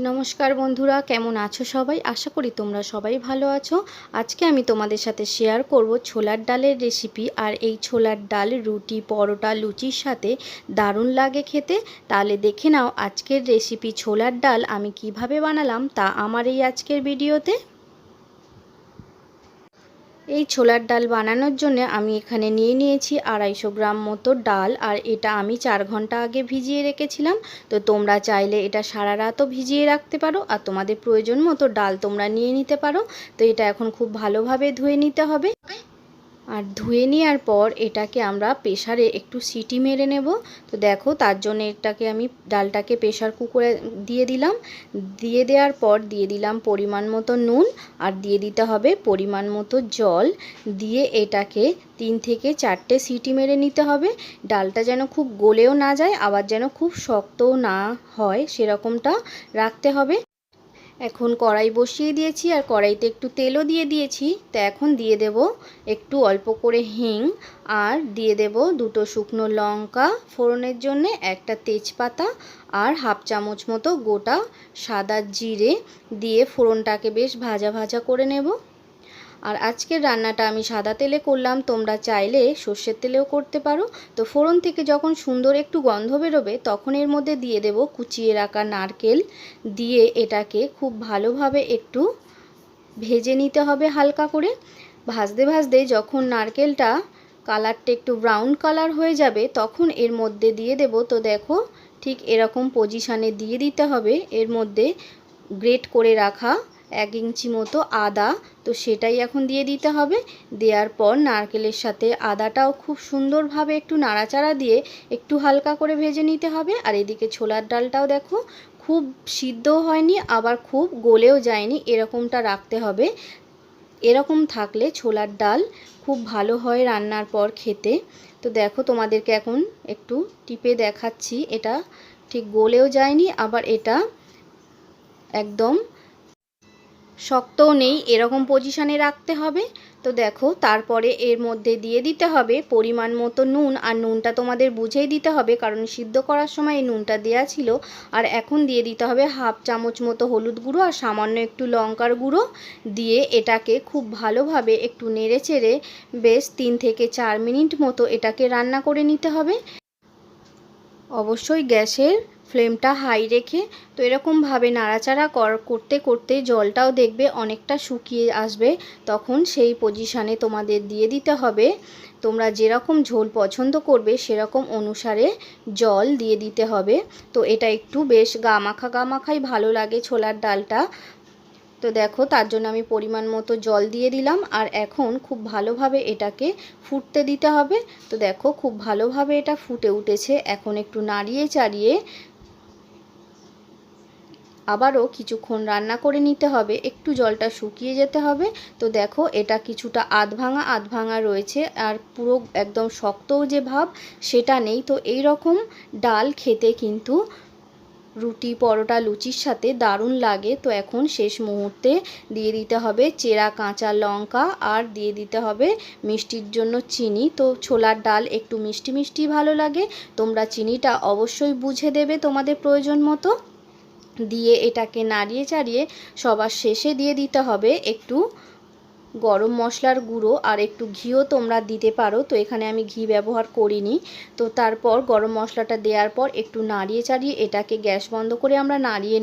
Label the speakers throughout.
Speaker 1: নমস্কার বন্ধুরা, কেমন আছো সবাই? আশা করি তোমরা সবাই ভালো আছো। আজকে আমি তোমাদের সাথে শেয়ার করব ছোলার ডালের রেসিপি। আর এই ছোলার ডাল রুটি, পরোটা, লুচির সাথে দারুণ লাগে খেতে। তাহলে দেখে নাও আজকের রেসিপি ছোলার ডাল আমি কিভাবে বানালাম তা আমার এই আজকের ভিডিওতে। এই ছোলার ডাল বানানোর জন্য আমি এখানে নিয়ে নিয়েছি 250 গ্রাম মতো ডাল। আর এটা আমি 4 ঘন্টা আগে ভিজিয়ে রেখেছিলাম। তো তোমরা চাইলে এটা সারা রাতও ভিজিয়ে রাখতে পারো, আর তোমাদের প্রয়োজন মতো ডাল তোমরা নিয়ে নিতে পারো। তো এটা এখন খুব ভালোভাবে ধুয়ে নিতে হবে। আর ধুয়ে নেওয়ার পর এটাকে আমরা প্রেসারে একটু সিটি মেরে নেব। তো দেখো তার জন্য এটাকে আমি ডালটাকে প্রেসার কুকারে দিয়ে দিলাম। দিয়ে দেওয়ার পর দিয়ে দিলাম পরিমাণ মতো নুন, আর দিয়ে দিতে হবে পরিমাণ মতো জল। দিয়ে এটাকে 3 থেকে 4টে সিটি মেরে নিতে হবে। ডালটা যেন খুব গলেও না যায়, আবার যেন খুব শক্তও না হয়, সেরকমটা রাখতে হবে। এখন কড়াই বসিয়ে দিয়েছি, আর কড়াইতে একটু তেলও দিয়ে দিয়েছি। তো এখন দিয়ে দেব একটু অল্প করে হিং, আর দিয়ে দেব 2টো শুকনো লঙ্কা ফোড়নের জন্য, একটা তেজপাতা, আর হাফ চামচ মতো গোটা সাদা জিরে দিয়ে ফোড়নটাকে বেশ ভাজা ভাজা করে নেব। আর আজকের রান্নাটা আমি সাদা তেলে করলাম, তোমরা চাইলে সর্ষের তেলেও করতে পারো। তো ফোড়ন থেকে যখন সুন্দর একটু গন্ধ বেরোবে তখন এর মধ্যে দিয়ে দেব কুচিয়ে রাখা নারকেল। দিয়ে এটাকে খুব ভালোভাবে একটু ভেজে নিতে হবে হালকা করে। ভাজতে ভাজতে যখন নারকেলটা কালারটা একটু ব্রাউন কালার হয়ে যাবে তখন এর মধ্যে দিয়ে দেব। তো দেখো ঠিক এরকম পজিশানে দিয়ে দিতে হবে। এর মধ্যে গ্রেট করে রাখা 1 ইঞ্চি মতো আদা, তো সেটাই এখন দিয়ে দিতে হবে। দেওয়ার পর নারকেলের সাথে আদাটাও খুব সুন্দরভাবে একটু নাড়াচাড়া দিয়ে একটু হালকা করে ভেজে নিতে হবে। আর এদিকে ছোলার ডালটাও দেখো খুব সিদ্ধও হয়নি, আবার খুব গলেও যায়নি, এরকমটা রাখতে হবে। এরকম থাকলে ছোলার ডাল খুব ভালো হয় রান্নার পর খেতে। তো দেখো তোমাদেরকে এখন একটু টিপে দেখাচ্ছি, এটা ঠিক গলেও যায়নি, আবার এটা একদম শক্তও নেই, এরকম পজিশানে রাখতে হবে। তো দেখো তারপরে এর মধ্যে দিয়ে দিতে হবে পরিমাণ মতো নুন। আর নুনটা তোমাদের বুঝেই দিতে হবে, কারণ সিদ্ধ করার সময় এই নুনটা দেওয়া ছিল। আর এখন দিয়ে দিতে হবে হাফ চামচ মতো হলুদ গুঁড়ো, আর সামান্য একটু লঙ্কার গুঁড়ো। দিয়ে এটাকে খুব ভালোভাবে একটু নেড়ে চেড়ে বেশ 3 থেকে 4 মিনিট মতো এটাকে রান্না করে নিতে হবে। অবশ্যই গ্যাসের ফ্লেমটা হাই রেখে। তো এরকমভাবে নাড়াচাড়া করতে করতে জলটাও দেখবে অনেকটা শুকিয়ে আসবে। তখন সেই পজিশানে তোমাদের দিয়ে দিতে হবে, তোমরা যেরকম ঝোল পছন্দ করবে সেরকম অনুসারে জল দিয়ে দিতে হবে। তো এটা একটু বেশ গামাখাই ভালো লাগে ছোলার ডালটা। তো দেখো তার জন্য আমি পরিমাণ মতো জল দিয়ে দিলাম। আর এখন খুব ভালোভাবে এটাকে ফুটতে দিতে হবে। তো দেখো খুব ভালোভাবে এটা ফুটে উঠেছে। এখন একটু নাড়িয়ে চাড়িয়ে আবারও কিছুক্ষণ রান্না করে নিতে হবে, একটু জলটা শুকিয়ে যেতে হবে। তো দেখো এটা কিছুটা আধ ভাঙা রয়েছে, আর পুরো একদম শক্তও যে ভাব সেটা নেই। তো এই রকম ডাল খেতে কিন্তু রুটি, পরোটা, লুচির সাথে দারুণ লাগে। তো এখন শেষ মুহূর্তে দিয়ে দিতে হবে চেরা কাঁচা লঙ্কা, আর দিয়ে দিতে হবে মিষ্টির জন্য চিনি। তো ছোলার ডাল একটু মিষ্টি মিষ্টি ভালো লাগে, তোমরা চিনিটা অবশ্যই বুঝে দেবে তোমাদের প্রয়োজন মতো। দিয়ে এটাকে নাড়িয়ে চাড়িয়ে সবার শেষে দিয়ে দিতে হবে একটু গরম মশলার গুঁড়ো, আর একটু ঘিও তোমরা দিতে পারো। তো এখানে আমি ঘি ব্যবহার করিনি। তো তারপর গরম মশলাটা দেওয়ার পর একটু নাড়িয়ে চাড়িয়ে এটাকে গ্যাস বন্ধ করে আমরা নামিয়ে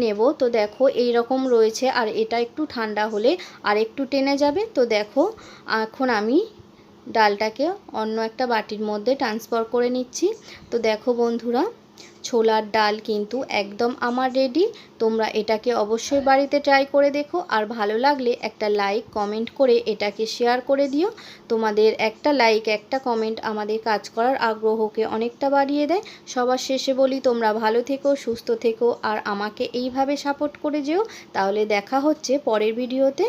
Speaker 1: নেব। তো দেখো এই রকম রয়েছে, আর এটা একটু ঠান্ডা হলে আর একটু টেনে যাবে। তো দেখো এখন আমি ডালটাকে অন্য একটা বাটির মধ্যে ট্রান্সফার করে নিচ্ছি। তো দেখো বন্ধুরা, ছোলার ডাল কিন্তু একদম আমার রেডি। তোমরা এটাকে অবশ্যই বাড়িতে ট্রাই করে দেখো, আর ভালো লাগলে একটা লাইক কমেন্ট করে এটাকে শেয়ার করে দিও। তোমাদের একটা লাইক একটা কমেন্ট আমাদের কাজ করার আগ্রহকে অনেকটা বাড়িয়ে দেয়। সবার শেষে বলি তোমরা ভালো থেকো, সুস্থ থেকো, আর আমাকে এইভাবে সাপোর্ট করে যেও। তাহলে দেখা হচ্ছে পরের ভিডিওতে।